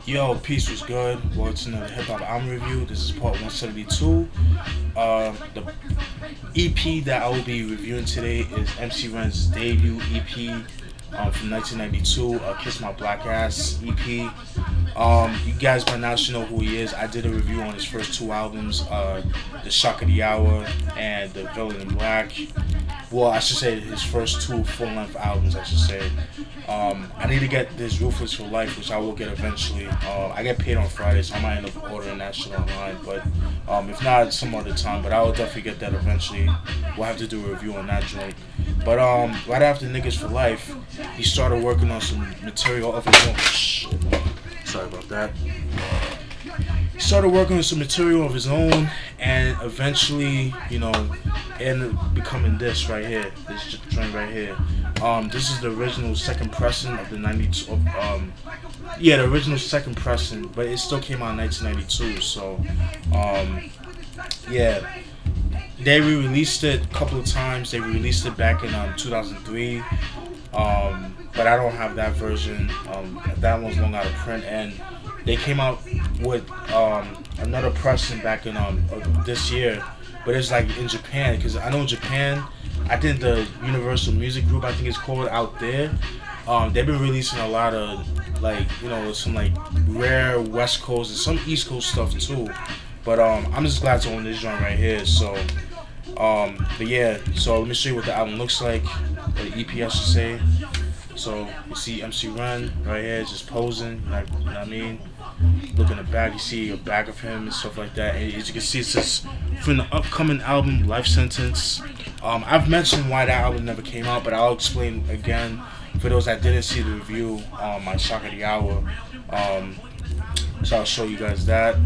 Yo, peace was good. Well, it's another hip hop album review. This is part 172. The EP that I will be reviewing today is MC Ren's debut EP from 1992, Kiss My Black Ass EP. You guys by now should know who he is. I did a review on his first two albums, The Shock of the Hour and The Villain in Black. Well, I should say his first two full-length albums, I should say. I need to get this Ruthless for Life, which I will get eventually. I get paid on Friday, so I might end up ordering that shit online. But if not, some other time. But I will definitely get that eventually. We'll have to do a review on that joint. But right after Niggas for Life, he started working on some material of his own. Shit. Sorry about that. He started working on some material of his own, and eventually, ended up becoming this right here, this joint right here. This is the original second pressing of the 92. The original second pressing, but it still came out in 1992. So, yeah, they re-released it a couple of times. They re-released it back in 2003. But I don't have that version. That one's long out of print, and they came out with another pressing back in this year, but it's like in Japan, because I know in Japan, I think the Universal Music Group, I think it's called, out there, they've been releasing a lot of some like rare West Coast and some East Coast stuff too. But I'm just glad to own this joint right here. So but yeah, so let me show you what the album looks like, or the EP I should say. So you see MC Ren right here just posing, like, you know what I mean? Look in the back, you see a back of him and stuff like that. And as you can see, it says from the upcoming album, Life Sentence. I've mentioned why that album never came out, but I'll explain again for those that didn't see the review on my Shock of the Hour. So I'll show you guys that,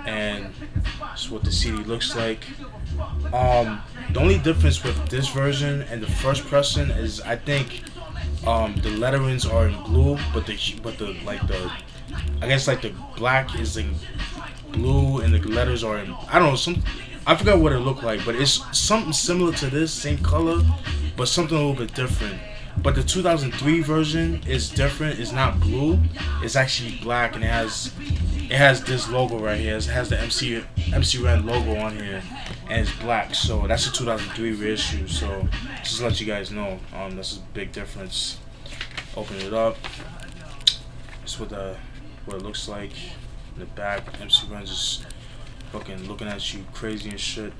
and that's what the CD looks like. The only difference with this version and the first pressing is I think the letterings are in blue, but the I guess like the black is in blue and the letters are in, I don't know, I forgot what it looked like, but it's something similar to this, same color, but something a little bit different. But the 2003 version is different. It's not blue. It's actually black, and it has this logo right here. It has the MC Ren logo on here, and it's black. So that's a 2003 reissue. So just to let you guys know, that's a big difference. Open it up. It's what it looks like in the back. MC Ren just fucking looking at you crazy and shit.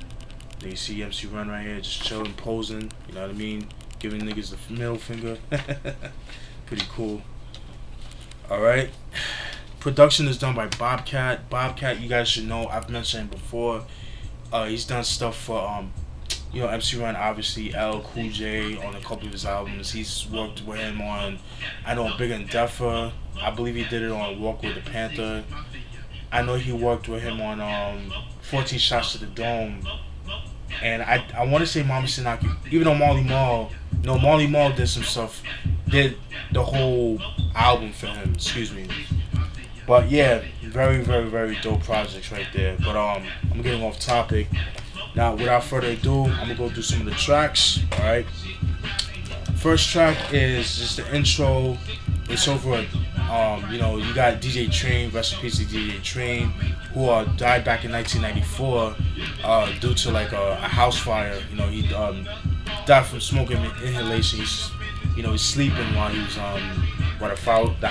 Then you see MC Ren right here just chilling, posing. You know what I mean? Giving niggas the middle finger. Pretty cool. Alright. Production is done by Bobcat. Bobcat, you guys should know, I've mentioned him before. He's done stuff for MC Ren, obviously, L Cool J on a couple of his albums. He's worked with him on, I know, Big and Deffer. I believe he did it on Walk with the Panther. I know he worked with him on 14 Shots to the Dome. And I want to say Mama Sinaki, even though Marley Marl did some stuff, did the whole album for him, excuse me. But yeah, very, very, very dope projects right there. But I'm getting off topic. Now, without further ado, I'm gonna go through some of the tracks. Alright. First track is just the intro. It's over you got DJ Train, rest in peace to DJ Train, who died back in 1994 due to like a house fire. He died from smoking inhalation. He's sleeping while he was the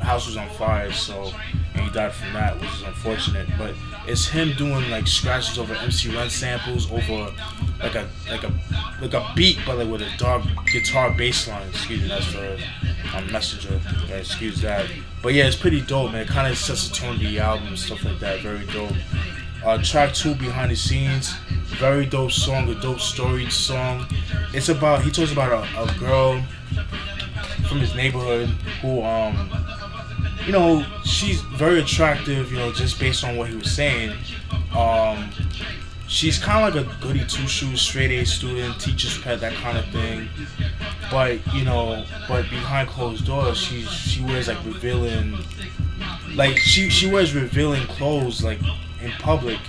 house was on fire, so, and he died from that, which is unfortunate. But it's him doing like scratches over MC Ren samples over like a beat, but like with a dark guitar bass line. Excuse me, that's the messenger. Yeah, excuse that. But yeah, it's pretty dope, man. It kind of sets the tone of the album and stuff like that. Very dope. Track 2, Behind the Scenes, very dope song, a dope storied song. He talks about a girl from his neighborhood who, she's very attractive, just based on what he was saying. She's kind of like a goody two-shoes, straight A student, teacher's pet, that kind of thing. But, but behind closed doors, she wears like revealing, like she wears revealing clothes, like, in public,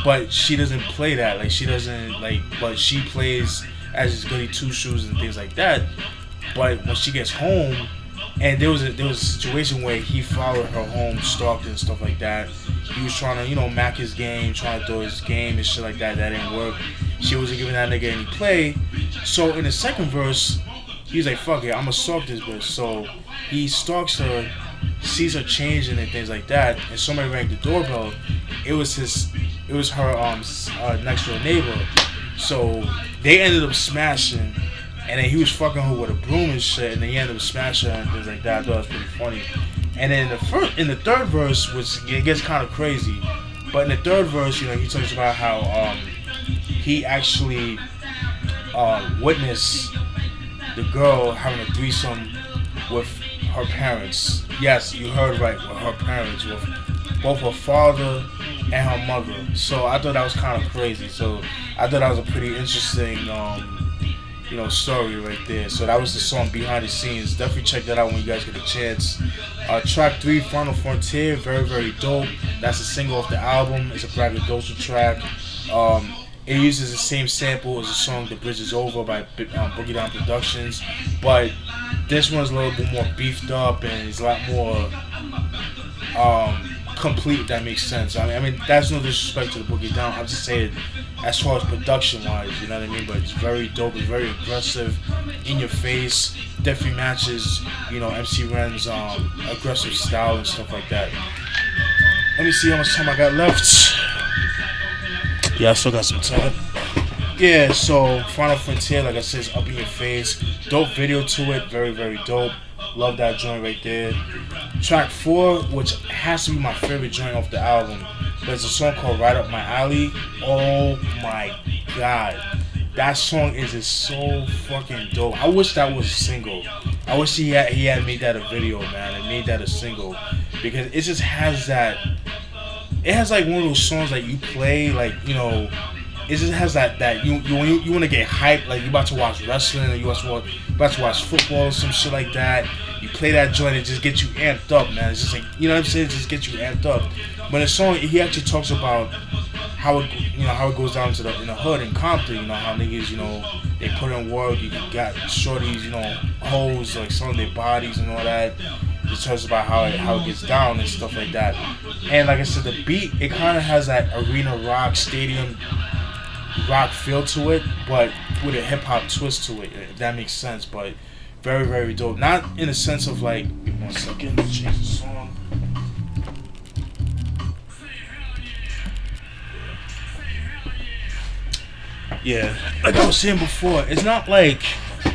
but she doesn't play that. Like, she doesn't, like, but she plays as goody two shoes and things like that. But when she gets home, And there was a situation where he followed her home, stalked and stuff like that. He was trying to, mac his game, trying to throw his game and shit like that. That didn't work. She wasn't giving that nigga any play. So in the second verse, he was like, fuck it, I'ma stalk this bitch. So he stalks her, sees her changing and things like that, and somebody rang the doorbell. It was her next door neighbor. So they ended up smashing, and then he was fucking her with a broom and shit, and then he ended up smashing her and things like that. I thought it was pretty funny. And then in the third verse, which it gets kind of crazy, but in the third verse, he talks about how he actually witnessed the girl having a threesome with her parents. Yes, you heard right, with her parents, with both her father and her mother. So I thought that was kind of crazy. So I thought that was a pretty interesting, story right there. So that was the song Behind the Scenes. Definitely check that out when you guys get a chance. Track 3, Frontal Frontier, very, very dope. That's a single off the album. It's a braggadocio track. It uses the same sample as the song The Bridge Is Over by Boogie Down Productions, but this one's a little bit more beefed up and it's a lot more complete, if that makes sense. I mean, that's no disrespect to the Boogie Down. I'm just saying, as far as production-wise, you know what I mean? But it's very dope, it's very aggressive, in your face, definitely matches, MC Ren's aggressive style and stuff like that. Let me see how much time I got left. Yeah, I still got some time. Yeah, so Final Frontier, like I said, is up in your face. Dope video to it, very, very dope. Love that joint right there. Track 4, which has to be my favorite joint off the album, but it's a song called Right Up My Alley. Oh my god. That song is just so fucking dope. I wish that was a single. I wish he had made that a video, man, and made that a single. Because it just has that... It has like one of those songs that you play, like, it just has that you want to get hyped, like you about to watch wrestling or you about to watch football or some shit like that. You play that joint, it just gets you amped up, man. It's just like, what I'm saying, it just gets you amped up. But the song, he actually talks about how it goes down to in the hood in Compton, how niggas, they put in work, you got shorties, hoes like selling their bodies and all that. It talks about how it gets down and stuff like that. And like I said, the beat, it kind of has that arena rock, stadium rock feel to it, but with a hip hop twist to it, if that makes sense. But very, very dope. Not in the sense of like, 1 second, change the song. Yeah, like I was saying before, it's not like,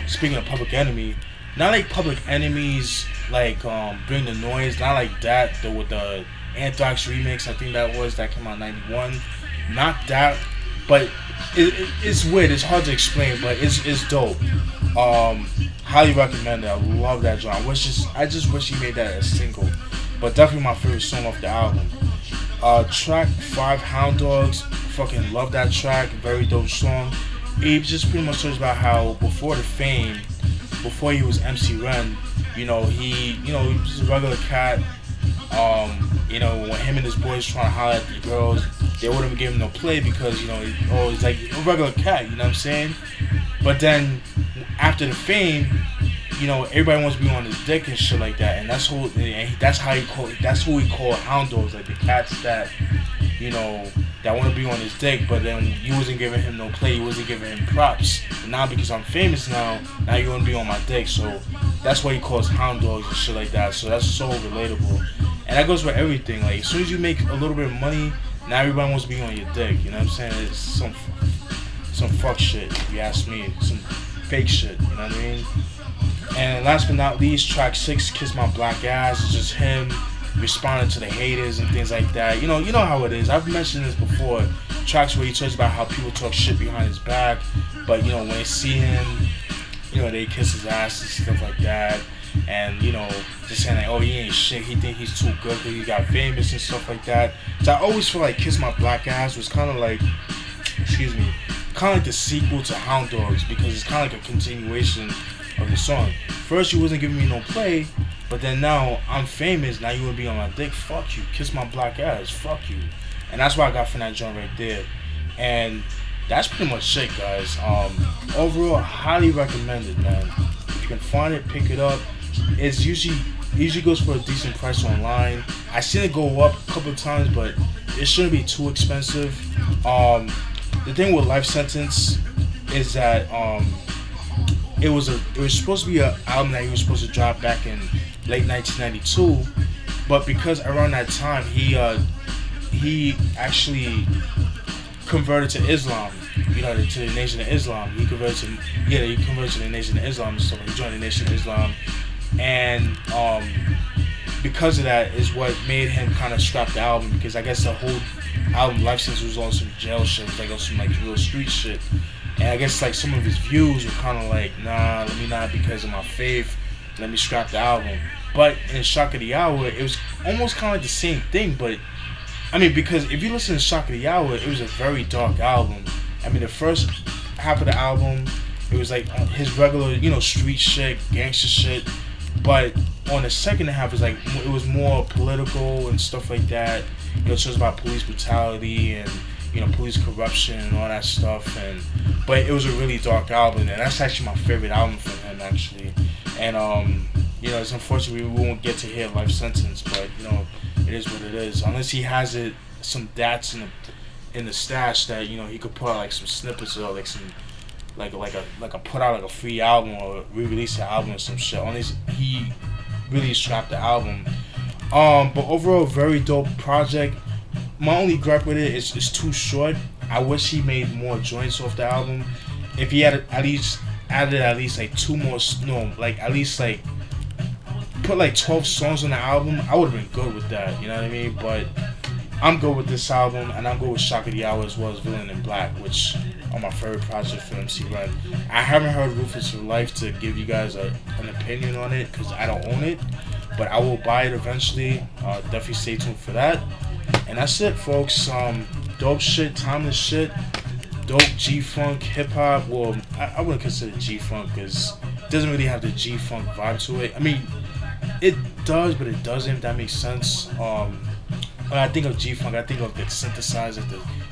speaking of Public Enemy, not like Public Enemy's like Bring the Noise, not like that with the Anthrax remix, I think that came out in 91. Not that, but it's weird, it's hard to explain, but it's dope. Highly recommend it. I love that genre. I just wish he made that a single. But definitely my favorite song off the album. Track 5, Hound Dogs, fucking love that track, very dope song. He just pretty much talks about how before the fame, before he was MC Ren, he was a regular cat. When him and his boys trying to holler at the girls, they wouldn't give him no play because, he's like a regular cat, you know what I'm saying? But then, after the fame, everybody wants to be on his dick and shit like that, and that's who he called hound dogs, like the cats that, that want to be on his dick, but then you wasn't giving him no play, you wasn't giving him props. And now because I'm famous now you want to be on my dick, so that's why he calls hound dogs and shit like that. So that's so relatable, and that goes for everything. Like as soon as you make a little bit of money, now everybody wants to be on your dick. You know what I'm saying? It's some fuck shit, if you ask me. Some fake shit. You know what I mean? And last but not least, track 6, Kiss My Black Ass. It's just him responding to the haters and things like that. You know how it is. I've mentioned this before. Tracks where he talks about how people talk shit behind his back, but when they see him, they kiss his ass and stuff like that. And just saying like, oh, he ain't shit. He think he's too good because he got famous and stuff like that. So I always feel like Kiss My Black Ass was kind of like, kind of like the sequel to Hound Dogs, because it's kind of like a continuation of the song. First you wasn't giving me no play, but then now I'm famous, now you wanna be on my dick, fuck you, kiss my black ass, fuck you. And that's what I got from that joint right there. And that's pretty much it, guys. Overall, highly recommended, man. If you can find it, pick it up. it's usually goes for a decent price online. I seen it go up a couple of times, but it shouldn't be too expensive. The thing with Life Sentence is that it was supposed to be an album that he was supposed to drop back in late 1992, but because around that time he actually converted to Islam, to the Nation of Islam. He converted to the Nation of Islam, so he joined the Nation of Islam, and because of that is what made him kind of scrap the album, because I guess the whole album Life Sentence was on some jail shit, was like on some like real street shit, and I guess like some of his views were kind of like, nah, let me not, because of my faith, let me scrap the album. But in Shock of the Hour, it was almost kind of like the same thing, but I mean, because if you listen to Shock of the Hour, it was a very dark album. I mean, the first half of the album, it was like his regular, street shit, gangster shit. But on the second half, it was more political and stuff like that. It was about police brutality and police corruption and all that stuff. But it was a really dark album, and that's actually my favorite album from him, actually. And it's unfortunate we won't get to hear Life Sentence, but it is what it is. Unless he has some dats in the stash that he could put out like some snippets or like some like a put out like a free album or re-release an album or some shit. Unless he really scrapped the album. But overall, very dope project. My only gripe with it is it's too short. I wish he made more joints off the album. If he had added at least like two more, at least like put like 12 songs on the album, I would have been good with that. You know what I mean? But I'm good with this album, and I'm good with Shock of the Hour as well as Villain in Black, which are my favorite project for MC Ren. I haven't heard Ruthless for Life to give you guys an opinion on it because I don't own it, but I will buy it eventually. Definitely stay tuned for that. And that's it, folks. Dope shit, timeless shit, dope G-Funk, hip-hop. Well, I wouldn't consider G-Funk because it doesn't really have the G-Funk vibe to it. I mean, it does, but it doesn't, if that makes sense. When I think of G-Funk, I think of the synthesizers,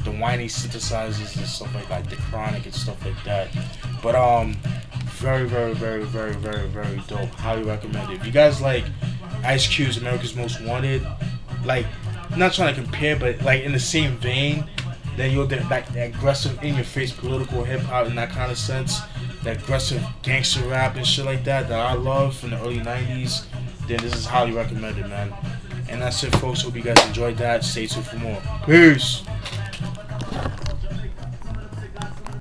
the whiny synthesizers and stuff like the Chronic and stuff like that. But very, very, very, very, very, very dope. Highly recommend it. If you guys like Ice Cube's America's Most Wanted, like, not trying to compare, but like in the same vein, then you'll get like the aggressive, in-your-face political hip-hop in that kind of sense, the aggressive gangster rap and shit like that I love from the early 90s, then this is highly recommended, man. And that's it, folks. Hope you guys enjoyed that. Stay tuned for more. Peace.